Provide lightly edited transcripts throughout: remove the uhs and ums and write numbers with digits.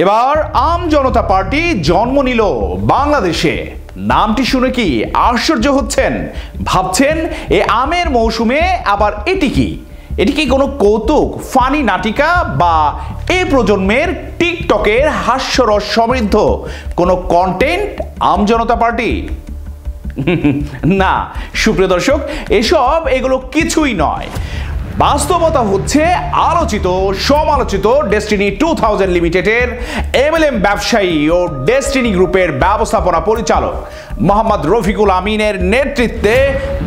এবার আম জনতা পার্টি জন্ম নিল বাংলাদেশে। নামটি শুনে কি আশ্চর্য হচ্ছেন? ভাবছেন এ আমের মৌসুমে আবার এটি কি কোনো কৌতুক, ফানি নাটিকা বা এই প্রজন্মের টিকটকের হাস্যরস সমৃদ্ধ কোনো কন্টেন্ট আম জনতা পার্টি? না সুপ্রিয় দর্শক, এগুলো কিছুই নয়। বাস্তবতা হচ্ছে আলোচিত সমালোচিত ডেস্টিনি 2000 লিমিটেডের এমএলএম ব্যবসায়ী ও ডেস্টিনি গ্রুপের ব্যবস্থাপনা পরিচালক মোহাম্মদ রফিকুল আমিনের নেতৃত্বে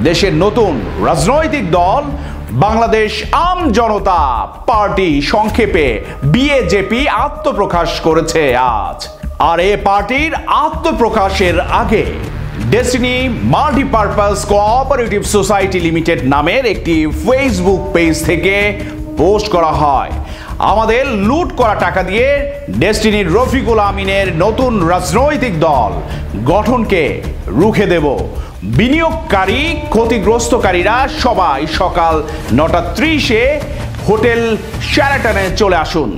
দেশের নতুন রাজনৈতিক দল বাংলাদেশ আম জনতা পার্টি, সংক্ষেপে বিএজেপি, আত্মপ্রকাশ করেছে আজ। আর এ পার্টির আত্মপ্রকাশের আগে destiny multipurpose cooperative society limited নামের একটি ফেসবুক পেজ থেকে পোস্ট করা হয়, আমাদের লুট করা টাকা দিয়ে ডেস্টিনির রফিকুল আমিনের নতুন রাজনৈতিক দল গঠনকে রুখে দেব। বিনিয়োগকারী ক্ষতিগ্রস্তকারীরা সবাই সকাল 9:30-এ হোটেল শেরাটনে চলে আসুন।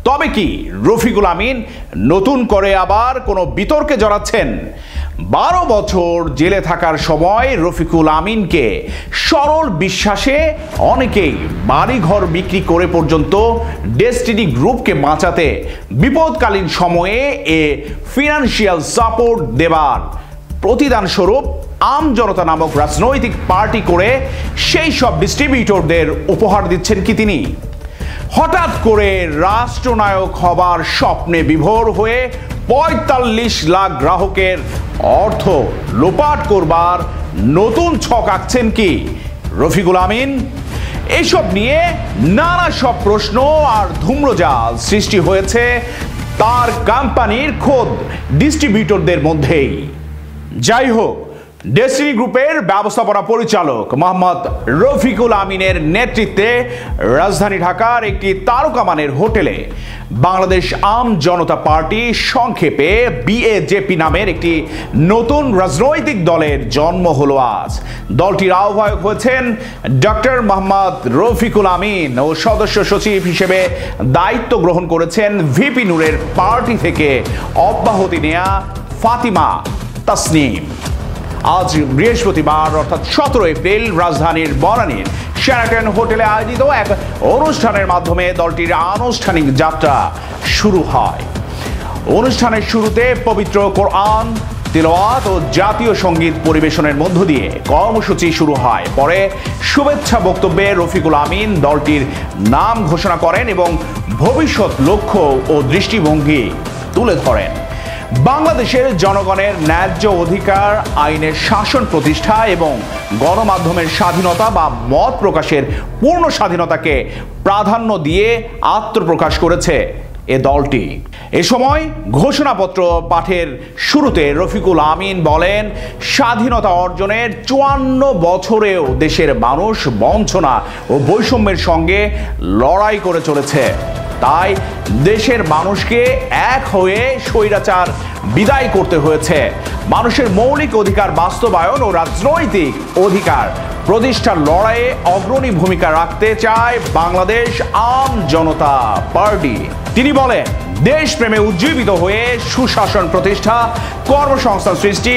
তবে কি রফিকুল আমিন নতুন করে আবার কোনো বিতর্কে জড়াচ্ছেন? 12 বছর জেলে থাকার সময় রফিকুল আমিনকে সরল বিশ্বাসে অনেকেই বাড়িঘর বিক্রি করে পর্যন্ত ডেস্টিনি গ্রুপকে বাঁচাতে বিপদকালীন সময়ে ফিনান্সিয়াল সাপোর্ট দেবার প্রতিদান স্বরূপ আম জনতা নামক রাজনৈতিক পার্টি করে সেই সব ডিস্ট্রিবিউটরদের উপহার দিচ্ছেন কি তিনি? হঠাৎ করে রাষ্ট্রনায়ক হবার স্বপ্নে বিভোর হয়ে 45 লাখ গ্রাহকের অর্থ লোপাট করবার নতুন ছক আঁকছেন কি রফিকুল আমিন? এসব নিয়ে নানা সব প্রশ্ন আর ধূম্রজাল সৃষ্টি হয়েছে তার কোম্পানির খোদ ডিস্ট্রিবিউটরদের মধ্যেই। যাই হোক, ডেস্টিনি গ্রুপের ব্যবস্থাপনা পরিচালক মোহাম্মদ রফিকুল আমিনের নেতৃত্বে রাজধানী ঢাকার একটি তারকামানের হোটেলে বাংলাদেশ আম জনতা পার্টি, সংক্ষেপে বিএজেপি নামের একটি নতুন রাজনৈতিক দলের জন্ম হলো আজ। দলটির আহ্বায়ক হয়েছেন ডক্টর মোহাম্মদ রফিকুল আমিন ও সদস্য সচিব হিসেবে দায়িত্ব গ্রহণ করেছেন ভিপি নূরের পার্টি থেকে অব্যাহতি নেয়া ফাতিমা তাসনিম। আজ বৃহস্পতিবার অর্থাৎ 17 এপ্রিল রাজধানীর বনানীর শেরাটন হোটেলে আয়োজিত এক অনুষ্ঠানের মাধ্যমে দলটির আনুষ্ঠানিক যাত্রা শুরু হয়। অনুষ্ঠানের শুরুতে পবিত্র কোরআন তিলাওয়াত ও জাতীয় সঙ্গীত পরিবেশনের মধ্য দিয়ে কর্মসূচি শুরু হয়। পরে শুভেচ্ছা বক্তব্যে রফিকুল আমিন দলটির নাম ঘোষণা করেন এবং ভবিষ্যৎ লক্ষ্য ও দৃষ্টিভঙ্গি তুলে ধরেন। বাংলাদেশের জনগণের ন্যায্য অধিকার, আইনের শাসন প্রতিষ্ঠা এবং গণমাধ্যমের স্বাধীনতা বা মত প্রকাশের পূর্ণ স্বাধীনতাকে প্রাধান্য দিয়ে আত্মপ্রকাশ করেছে এ দলটি। এ সময় ঘোষণাপত্র পাঠের শুরুতে রফিকুল আমিন বলেন, স্বাধীনতা অর্জনের 54 বছরেও দেশের মানুষ বঞ্চনা ও বৈষম্যের সঙ্গে লড়াই করে চলেছে। তাই দেশের মানুষকে এক হয়ে স্বৈরাচার বিদায় করতে হয়েছে। মানুষের মৌলিক অধিকার বাস্তবায়ন ও রাজনৈতিক অধিকার প্রতিষ্ঠার লড়াইয়ে অগ্রণী ভূমিকা রাখতে চায় বাংলাদেশ আম জনতা পার্টি। তিনি বলেন, দেশপ্রেমে উজ্জীবিত হয়ে সুশাসন প্রতিষ্ঠা, কর্মসংস্থান সৃষ্টি,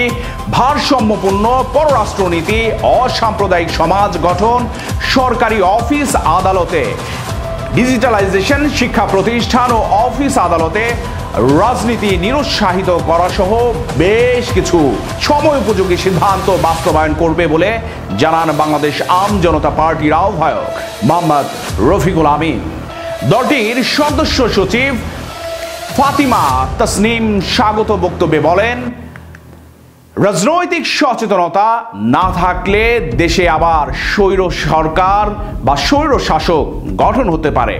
ভারসাম্যপূর্ণ পররাষ্ট্রনীতি, অসাম্প্রদায়িক সমাজ গঠন, সরকারি অফিস আদালতে ডিজিটালাইজেশন, শিক্ষা প্রতিষ্ঠান ও অফিস আদালতে রাজনীতি নিরুৎসাহিত করা সহ বেশ কিছু সময় উপযোগী সিদ্ধান্ত বাস্তবায়ন করবে বলে জানান বাংলাদেশ আম জনতা পার্টির আহ্বায়ক মোহাম্মদ রফিকুল আমিন। দলটির সদস্য সচিব ফাতিমা তাসনিম স্বাগত বক্তব্যে বলেন, রাজনৈতিক সচেতনতা না থাকলে দেশে আবার স্বৈর সরকার বা স্বৈর শাসক গঠন হতে পারে।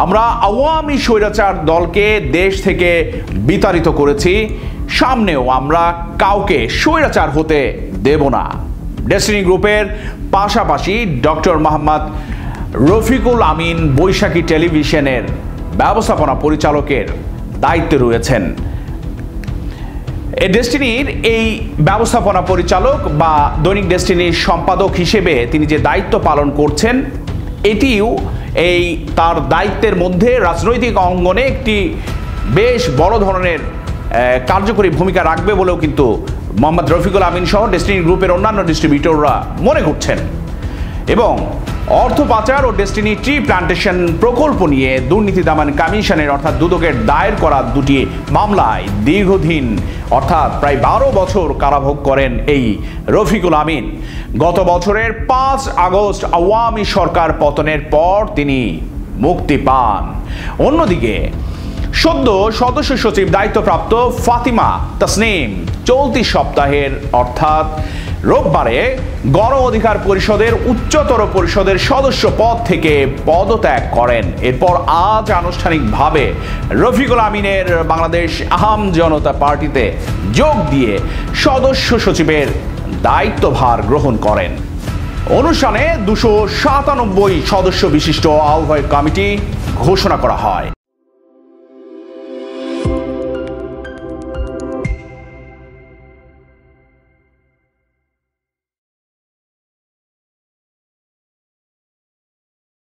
আমরা আওয়ামী স্বৈরাচার দলকে দেশ থেকে বিতাড়িত করেছি, সামনেও আমরা কাউকে স্বৈরাচার হতে দেব না। ডেস্টিনি গ্রুপের পাশাপাশি ডক্টর মোহাম্মদ রফিকুল আমিন বৈশাখী টেলিভিশনের ব্যবস্থাপনা পরিচালকের দায়িত্বে রয়েছেন। ডেস্টিনির এই ব্যবস্থাপনা পরিচালক বা দৈনিক ডেস্টিনির সম্পাদক হিসেবে তিনি যে দায়িত্ব পালন করছেন, এটিও এই তার দায়িত্বের মধ্যে রাজনৈতিক অঙ্গনে একটি বেশ বড় ধরনের কার্যকরী ভূমিকা রাখবে বলেও কিন্তু মোহাম্মদ রফিকুল আমিন সহ ডেস্টিনি গ্রুপের অন্যান্য ডিস্ট্রিবিউটররা মনে করছেন। এবং অর্থ পাচার ও ডেস্টিনি ট্রি প্ল্যান্টেশন প্রকল্প নিয়ে দুর্নীতি দমন কমিশনের অর্থাৎ দুদকের দায়ের করা দুটি মামলায় দীর্ঘদিন অর্থাৎ প্রায় 12 বছর কারাভোগ করেন এই রফিকুল আমিন। গত বছরের 5 আগস্ট আওয়ামী সরকার পতনের পর তিনি মুক্তি পান। অন্যদিকে সদ্য সদস্য সচিব দায়িত্বপ্রাপ্ত ফাতিমা তাসনিম চলতি সপ্তাহের অর্থাৎ রোববারে গণ অধিকার পরিষদের উচ্চতর পরিষদের সদস্য পদ থেকে পদত্যাগ করেন। এরপর আজ আনুষ্ঠানিকভাবে রফিকুল আমিনের বাংলাদেশ আওয়াম জনতা পার্টিতে যোগ দিয়ে সদস্য সচিবের দায়িত্বভার গ্রহণ করেন। অনুষ্ঠানে 297 সদস্য বিশিষ্ট আহ্বায়ক কমিটি ঘোষণা করা হয়।